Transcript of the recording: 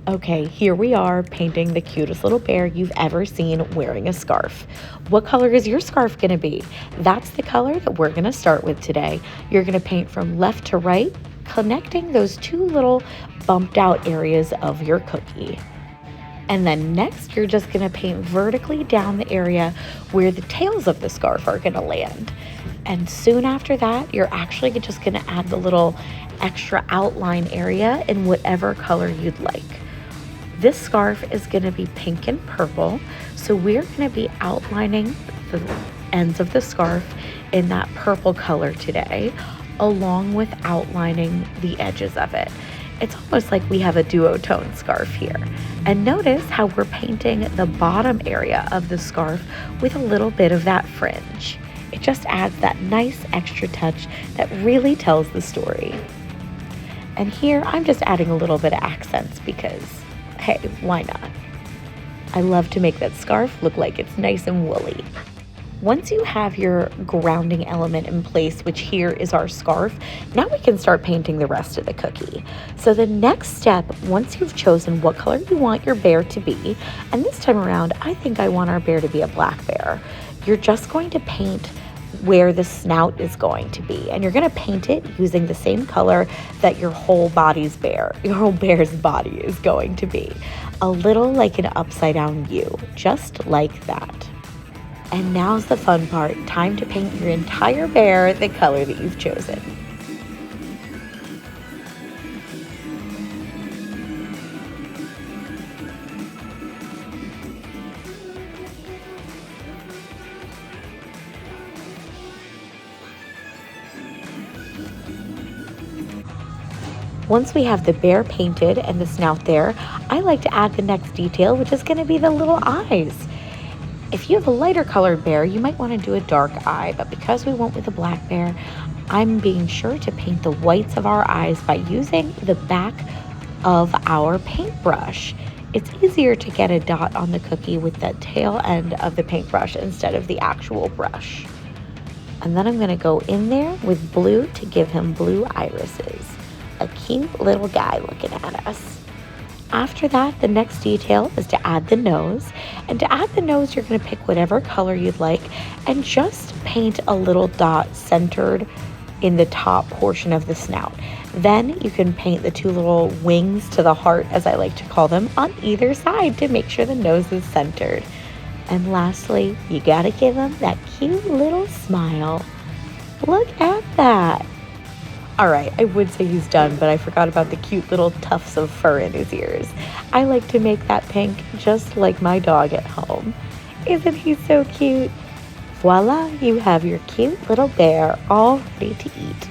Okay, here we are painting the cutest little bear you've ever seen wearing a scarf. What color is your scarf going to be? That's the color that we're going to start with today. You're going to paint from left to right, connecting those two little bumped out areas of your cookie. And then next, you're just going to paint vertically down the area where the tails of the scarf are going to land. And soon after that, you're actually just going to add the little extra outline area in whatever color you'd like. This scarf is going to be pink and purple, so we're going to be outlining the ends of the scarf in that purple color today, along with outlining the edges of it. It's almost like we have a duotone scarf here. And notice how we're painting the bottom area of the scarf with a little bit of that fringe. It just adds that nice extra touch that really tells the story. And here I'm just adding a little bit of accents because, hey, why not? I love to make that scarf look like it's nice and woolly. Once you have your grounding element in place, which here is our scarf, now we can start painting the rest of the cookie. So the next step, once you've chosen what color you want your bear to be, and this time around, I think I want our bear to be a black bear, you're just going to paint where the snout is going to be. And you're going to paint it using the same color that your whole bear's body is going to be. A little like an upside down U, just like that. And now's the fun part. Time to paint your entire bear the color that you've chosen. Once we have the bear painted and the snout there, I like to add the next detail, which is going to be the little eyes. If you have a lighter colored bear, you might want to do a dark eye, but because we went with a black bear, I'm being sure to paint the whites of our eyes by using the back of our paintbrush. It's easier to get a dot on the cookie with the tail end of the paintbrush instead of the actual brush. And then I'm going to go in there with blue to give him blue irises. A cute little guy looking at us. After that, the next detail is to add the nose. And to add the nose, you're going to pick whatever color you'd like and just paint a little dot centered in the top portion of the snout. Then you can paint the two little wings to the heart, as I like to call them, on either side to make sure the nose is centered. And lastly, you got to give him that cute little smile. Look at that. All right, I would say he's done, but I forgot about the cute little tufts of fur in his ears. I like to make that pink just like my dog at home. Isn't he so cute? Voila, you have your cute little bear all ready to eat.